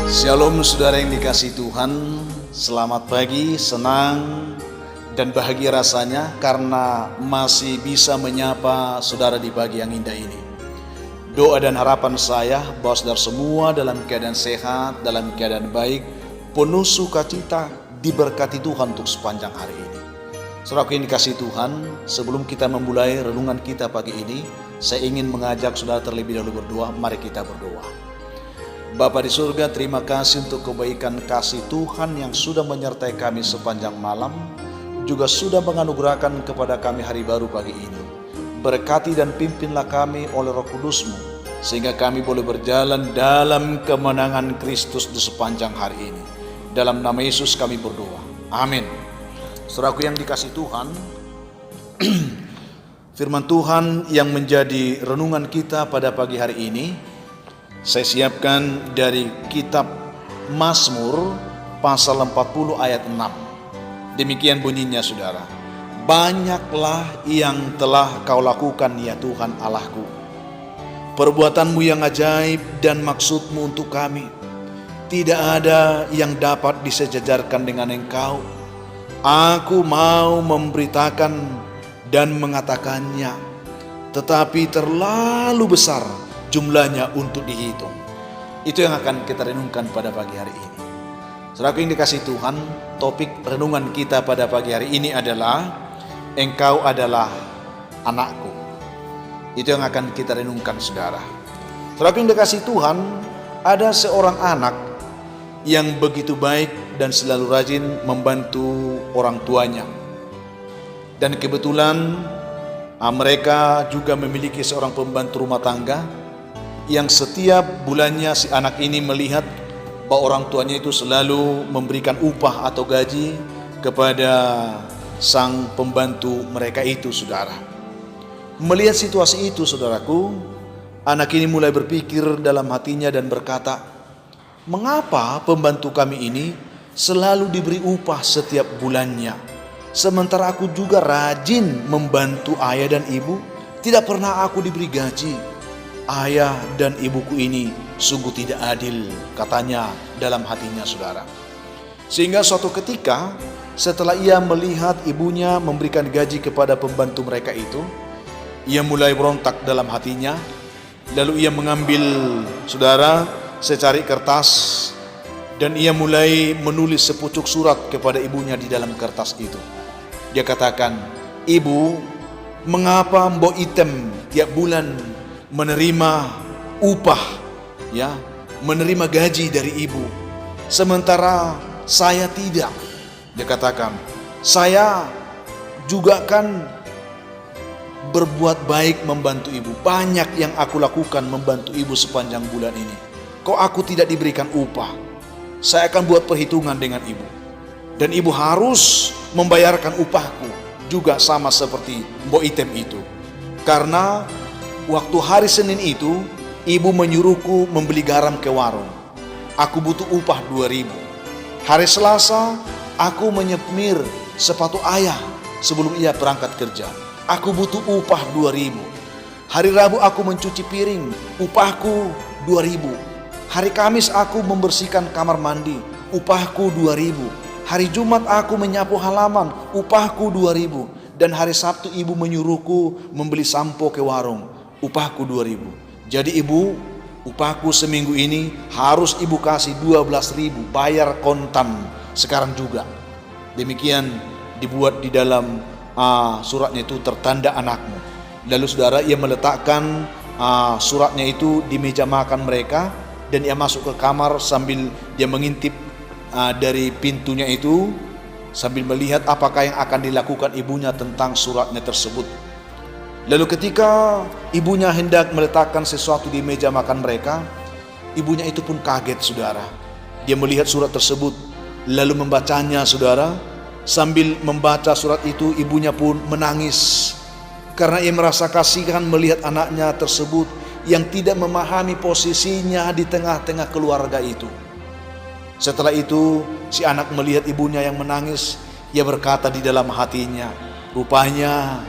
Shalom saudara yang dikasihi Tuhan, selamat pagi, senang dan bahagia rasanya karena masih bisa menyapa saudara di pagi yang indah ini. Doa dan harapan saya bahwa saudara semua dalam keadaan sehat, dalam keadaan baik, penuh sukacita, diberkati Tuhan untuk sepanjang hari ini. Saudara yang dikasihi Tuhan, sebelum kita memulai renungan kita pagi ini, saya ingin mengajak saudara terlebih dahulu berdoa. Mari kita berdoa. Bapa di surga, terima kasih untuk kebaikan kasih Tuhan yang sudah menyertai kami sepanjang malam, juga sudah menganugerahkan kepada kami hari baru pagi ini. Berkati dan pimpinlah kami oleh Roh Kudus-Mu, sehingga kami boleh berjalan dalam kemenangan Kristus di sepanjang hari ini. Dalam nama Yesus kami berdoa. Amin. Saudaraku yang dikasihi Tuhan, firman Tuhan yang menjadi renungan kita pada pagi hari ini saya siapkan dari kitab Mazmur pasal 40 ayat 6. Demikian bunyinya saudara. Banyaklah yang telah kau lakukan ya Tuhan Allahku. Perbuatanmu yang ajaib dan maksudmu untuk kami. Tidak ada yang dapat disejajarkan dengan engkau. Aku mau memberitakan dan mengatakannya, tetapi terlalu besar jumlahnya untuk dihitung. Itu yang akan kita renungkan pada pagi hari ini. Saudaraku yang dikasihi Tuhan, topik renungan kita pada pagi hari ini adalah Engkau adalah anakku. Itu yang akan kita renungkan saudara. Saudaraku yang dikasihi Tuhan, ada seorang anak yang begitu baik dan selalu rajin membantu orang tuanya. Dan kebetulan mereka juga memiliki seorang pembantu rumah tangga yang setiap bulannya si anak ini melihat bahwa orang tuanya itu selalu memberikan upah atau gaji kepada sang pembantu mereka itu saudara. Melihat situasi itu saudaraku, anak ini mulai berpikir dalam hatinya dan berkata, mengapa pembantu kami ini selalu diberi upah setiap bulannya, sementara aku juga rajin membantu ayah dan ibu, tidak pernah aku diberi gaji. Ayah dan ibuku ini sungguh tidak adil, katanya dalam hatinya saudara. Sehingga suatu ketika setelah ia melihat ibunya memberikan gaji kepada pembantu mereka itu, ia mulai berontak dalam hatinya. Lalu ia mengambil saudara secari kertas dan ia mulai menulis sepucuk surat kepada ibunya di dalam kertas itu. Dia katakan, ibu, mengapa Mbok Item tiap bulan menerima upah, ya, menerima gaji dari ibu, sementara saya tidak? Dia katakan, saya juga kan berbuat baik membantu ibu, banyak yang aku lakukan membantu ibu sepanjang bulan ini. Kok aku tidak diberikan upah? Saya akan buat perhitungan dengan ibu, dan ibu harus membayarkan upahku juga sama seperti Mbok Item itu. Karena waktu hari Senin itu, ibu menyuruhku membeli garam ke warung. Aku butuh upah 2.000. Hari Selasa, aku menyemir sepatu ayah sebelum ia berangkat kerja. Aku butuh upah 2.000. Hari Rabu aku mencuci piring, upahku 2.000. Hari Kamis aku membersihkan kamar mandi, upahku 2.000. Hari Jumat aku menyapu halaman, upahku 2.000. Dan hari Sabtu ibu menyuruhku membeli sampo ke warung, upahku 2.000. Jadi ibu, upahku seminggu ini harus ibu kasih 12.000, bayar kontan sekarang juga. Demikian dibuat di dalam suratnya itu tertanda anakmu. Lalu saudara, ia meletakkan suratnya itu di meja makan mereka, dan ia masuk ke kamar sambil dia mengintip dari pintunya itu, sambil melihat apakah yang akan dilakukan ibunya tentang suratnya tersebut. Lalu ketika ibunya hendak meletakkan sesuatu di meja makan mereka, ibunya itu pun kaget saudara. Dia melihat surat tersebut, lalu membacanya saudara. Sambil membaca surat itu, ibunya pun menangis karena ia merasa kasihan melihat anaknya tersebut yang tidak memahami posisinya di tengah-tengah keluarga itu. Setelah itu si anak melihat ibunya yang menangis, ia berkata di dalam hatinya, rupanya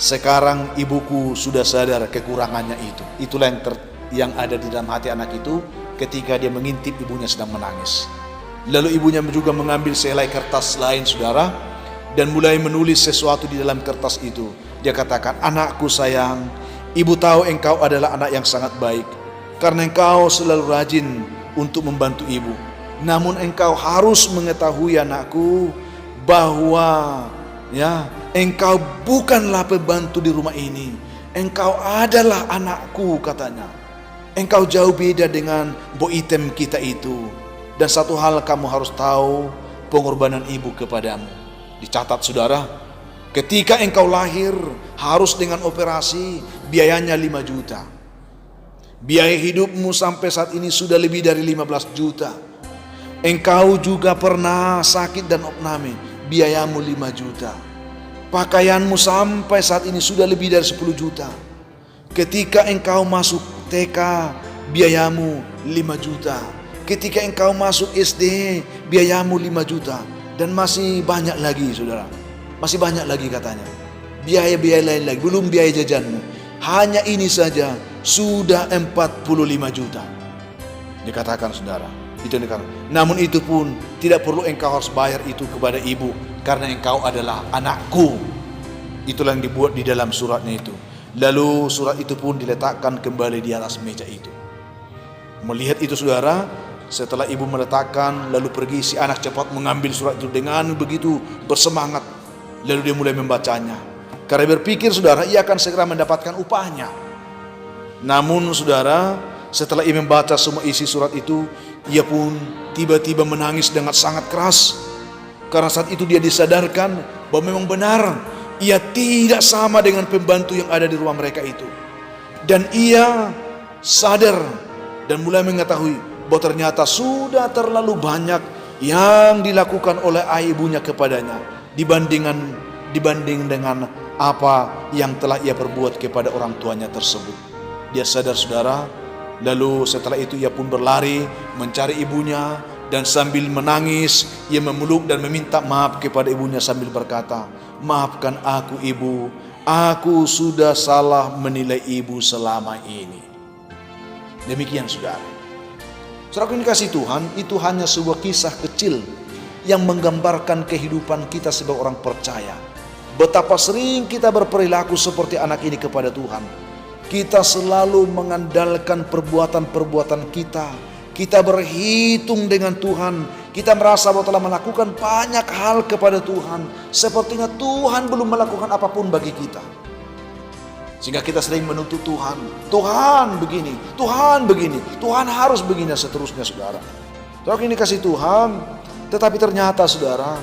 sekarang ibuku sudah sadar kekurangannya itu. Itulah yang ada di dalam hati anak itu ketika dia mengintip ibunya sedang menangis. Lalu ibunya juga mengambil sehelai kertas lain, saudara, dan mulai menulis sesuatu di dalam kertas itu. Dia katakan, "Anakku sayang, ibu tahu engkau adalah anak yang sangat baik, karena engkau selalu rajin untuk membantu ibu. Namun engkau harus mengetahui, anakku, bahwa engkau bukanlah pembantu di rumah ini. Engkau adalah anakku," katanya. "Engkau jauh beda dengan Boitem kita itu. Dan satu hal kamu harus tahu, pengorbanan ibu kepadamu." Dicatat, saudara, ketika engkau lahir harus dengan operasi, biayanya 5 juta. Biaya hidupmu sampai saat ini sudah lebih dari 15 juta. Engkau juga pernah sakit dan opname, biayamu 5 juta. Pakaianmu sampai saat ini sudah lebih dari 10 juta. Ketika engkau masuk TK, biayamu 5 juta. Ketika engkau masuk SD, biayamu 5 juta. Dan masih banyak lagi, saudara. Masih banyak lagi katanya. Biaya-biaya lain lagi, belum biaya jajanmu. Hanya ini saja sudah 45 juta. Dikatakan, saudara. Itu yang dikatakan. Namun itu pun tidak perlu engkau harus bayar itu kepada ibu, karena engkau adalah anakku. Itulah yang dibuat di dalam suratnya itu. Lalu surat itu pun diletakkan kembali di atas meja itu. Melihat itu, saudara, setelah ibu meletakkan, lalu pergi si anak cepat mengambil surat itu dengan begitu bersemangat. Lalu dia mulai membacanya, karena berpikir, saudara, ia akan segera mendapatkan upahnya. Namun, saudara, setelah ia membaca semua isi surat itu, ia pun tiba-tiba menangis dengan sangat keras. Karena saat itu dia disadarkan bahwa memang benar ia tidak sama dengan pembantu yang ada di rumah mereka itu. Dan ia sadar dan mulai mengetahui bahwa ternyata sudah terlalu banyak yang dilakukan oleh ayah ibunya kepadanya dibanding dengan apa yang telah ia perbuat kepada orang tuanya tersebut. Dia sadar, saudara. Lalu setelah itu ia pun berlari mencari ibunya, dan sambil menangis ia memeluk dan meminta maaf kepada ibunya sambil berkata, "Maafkan aku, ibu. Aku sudah salah menilai ibu selama ini." Demikian, saudara. Saudara yang dikasihi Tuhan, itu hanya sebuah kisah kecil yang menggambarkan kehidupan kita sebagai orang percaya. Betapa sering kita berperilaku seperti anak ini kepada Tuhan. Kita selalu mengandalkan perbuatan-perbuatan kita. Kita berhitung dengan Tuhan. Kita merasa bahwa telah melakukan banyak hal kepada Tuhan. Sepertinya Tuhan belum melakukan apapun bagi kita. Sehingga kita sering menuntut Tuhan. Tuhan begini, Tuhan begini, Tuhan harus begini, dan seterusnya, saudara. Saudara ini dikasih Tuhan. Tetapi ternyata, saudara,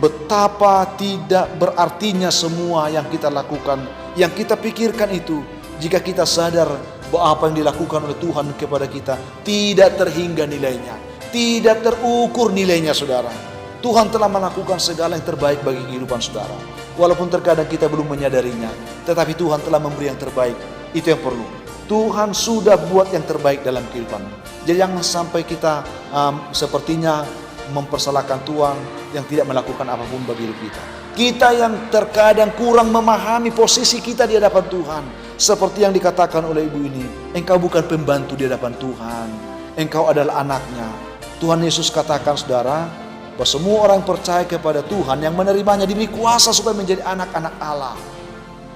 betapa tidak berartinya semua yang kita lakukan, yang kita pikirkan itu, jika kita sadar bahwa apa yang dilakukan oleh Tuhan kepada kita tidak terhingga nilainya, tidak terukur nilainya, saudara. Tuhan telah melakukan segala yang terbaik bagi kehidupan saudara. Walaupun terkadang kita belum menyadarinya, tetapi Tuhan telah memberi yang terbaik. Itu yang perlu. Tuhan sudah buat yang terbaik dalam kehidupan. Jadi jangan sampai kita sepertinya mempersalahkan Tuhan yang tidak melakukan apapun bagi hidup kita. Kita yang terkadang kurang memahami posisi kita di hadapan Tuhan. Seperti yang dikatakan oleh ibu ini, engkau bukan pembantu di hadapan Tuhan, engkau adalah anaknya. Tuhan Yesus katakan, saudara, bahwa semua orang percaya kepada Tuhan yang menerimanya diberi kuasa supaya menjadi anak-anak Allah.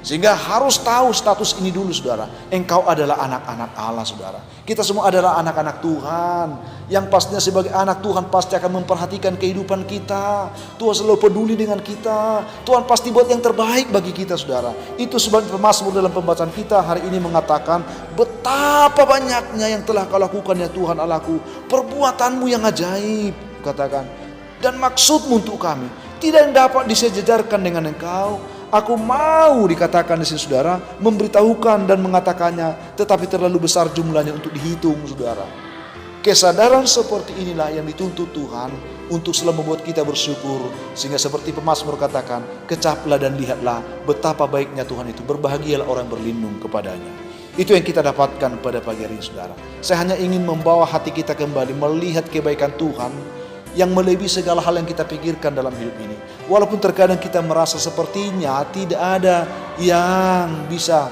Sehingga harus tahu status ini dulu, saudara. Engkau adalah anak-anak Allah, saudara. Kita semua adalah anak-anak Tuhan. Yang pastinya sebagai anak Tuhan pasti akan memperhatikan kehidupan kita. Tuhan selalu peduli dengan kita. Tuhan pasti buat yang terbaik bagi kita, saudara. Itu sebab pemazmur dalam pembacaan kita hari ini mengatakan, betapa banyaknya yang telah kau lakukan ya Tuhan Allahku. Perbuatanmu yang ajaib, katakan. Dan maksudmu untuk kami tidak dapat disejajarkan dengan engkau. Aku mau, dikatakan di sini, saudara, memberitahukan dan mengatakannya, tetapi terlalu besar jumlahnya untuk dihitung, saudara. Kesadaran seperti inilah yang dituntut Tuhan untuk selalu membuat kita bersyukur. Sehingga seperti pemazmur katakan, kecaplah dan lihatlah betapa baiknya Tuhan itu. Berbahagialah orang berlindung kepadanya. Itu yang kita dapatkan pada pagi hari ini, saudara. Saya hanya ingin membawa hati kita kembali melihat kebaikan Tuhan yang melebihi segala hal yang kita pikirkan dalam hidup ini. Walaupun terkadang kita merasa sepertinya tidak ada yang bisa,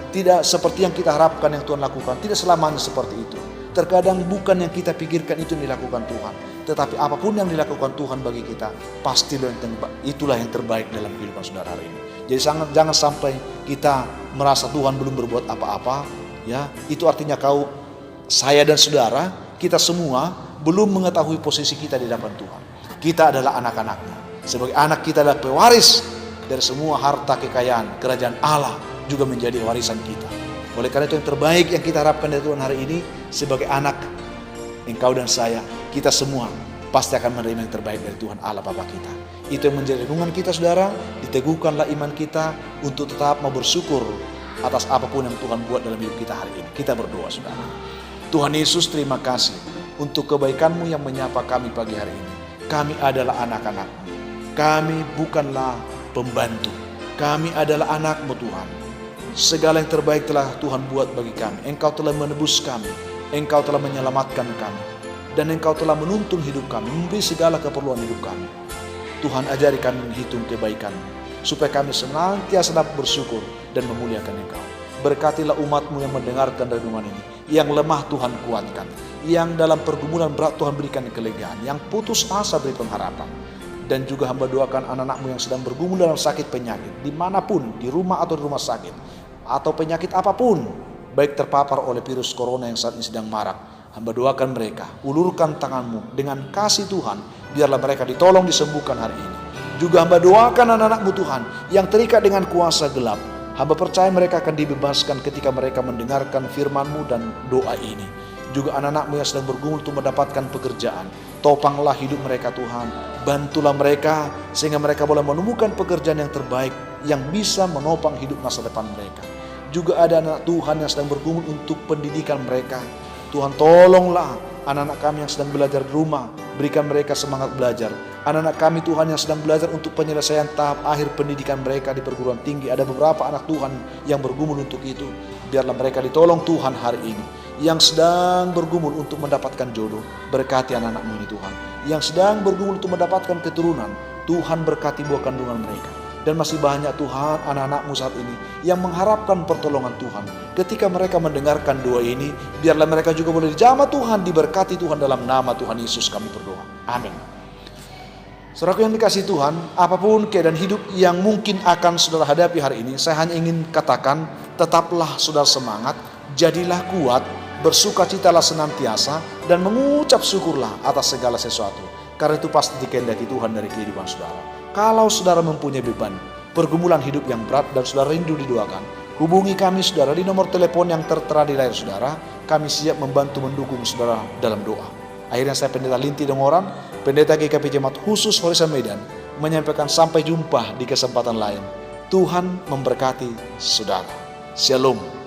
tidak seperti yang kita harapkan yang Tuhan lakukan. Tidak selamanya seperti itu. Terkadang bukan yang kita pikirkan itu yang dilakukan Tuhan, tetapi apapun yang dilakukan Tuhan bagi kita, pastilah itulah yang terbaik dalam kehidupan saudara hari ini. Jadi jangan sampai kita merasa Tuhan belum berbuat apa-apa, ya. Itu artinya saya dan saudara, kita semua belum mengetahui posisi kita di hadapan Tuhan. Kita adalah anak-anaknya. Sebagai anak, kita adalah pewaris dari semua harta kekayaan kerajaan Allah, juga menjadi warisan kita. Oleh karena itu yang terbaik yang kita harapkan dari Tuhan hari ini, sebagai anak, engkau dan saya, kita semua pasti akan menerima yang terbaik dari Tuhan Allah Bapa kita. Itu yang menjadi renungan kita saudara. Diteguhkanlah iman kita untuk tetap mau bersyukur atas apapun yang Tuhan buat dalam hidup kita hari ini. Kita berdoa saudara. Tuhan Yesus, terima kasih untuk kebaikan-Mu yang menyapa kami pagi hari ini. Kami adalah anak-anak-Mu. Kami bukanlah pembantu. Kami adalah anak-Mu Tuhan. Segala yang terbaik telah Tuhan buat bagi kami. Engkau telah menebus kami. Engkau telah menyelamatkan kami. Dan Engkau telah menuntun hidup kami, memberi segala keperluan hidup kami. Tuhan, ajari kami menghitung kebaikan-Mu, supaya kami senantiasa dapat bersyukur dan memuliakan Engkau. Berkatilah umat-Mu yang mendengarkan renungan ini. Yang lemah Tuhan kuatkan. Yang dalam pergumulan berat Tuhan berikan kelegaan. Yang putus asa beri pengharapan. Dan juga hamba doakan anak-anak-Mu yang sedang bergumul dalam sakit penyakit, dimanapun, di rumah atau di rumah sakit, atau penyakit apapun, baik terpapar oleh virus corona yang saat ini sedang marak. Hamba doakan mereka, ulurkan tangan-Mu dengan kasih Tuhan, biarlah mereka ditolong disembuhkan hari ini. Juga hamba doakan anak-anak-Mu Tuhan yang terikat dengan kuasa gelap. Hamba percaya mereka akan dibebaskan ketika mereka mendengarkan firman-Mu dan doa ini. Juga anak-anak-Mu yang sedang bergumul untuk mendapatkan pekerjaan, topanglah hidup mereka Tuhan. Bantulah mereka sehingga mereka boleh menemukan pekerjaan yang terbaik yang bisa menopang hidup masa depan mereka. Juga ada anak Tuhan yang sedang bergumul untuk pendidikan mereka. Tuhan, tolonglah anak-anak kami yang sedang belajar di rumah, berikan mereka semangat belajar. Anak-anak kami Tuhan yang sedang belajar untuk penyelesaian tahap akhir pendidikan mereka di perguruan tinggi, ada beberapa anak Tuhan yang bergumul untuk itu. Biarlah mereka ditolong Tuhan hari ini. Yang sedang bergumul untuk mendapatkan jodoh, berkati anak-anak-Mu ini Tuhan. Yang sedang bergumul untuk mendapatkan keturunan, Tuhan berkati buah kandungan mereka. Dan masih banyak Tuhan anak-anak-Mu saat ini yang mengharapkan pertolongan Tuhan. Ketika mereka mendengarkan doa ini, biarlah mereka juga boleh dijamah Tuhan, diberkati Tuhan, dalam nama Tuhan Yesus kami berdoa. Amin. Saudaraku yang dikasihi Tuhan, apapun keadaan hidup yang mungkin akan saudara hadapi hari ini, saya hanya ingin katakan, tetaplah saudara semangat, jadilah kuat, bersukacitalah senantiasa, dan mengucap syukurlah atas segala sesuatu. Karena itu pasti dikehendaki Tuhan dari kehidupan saudara. Kalau saudara mempunyai beban, pergumulan hidup yang berat, dan saudara rindu didoakan, hubungi kami saudara di nomor telepon yang tertera di layar saudara. Kami siap membantu mendukung saudara dalam doa. Akhirnya saya Pendeta Linti Dongoran, Pendeta GKP Jemaat Khusus Horizon Medan, menyampaikan sampai jumpa di kesempatan lain. Tuhan memberkati saudara. Shalom.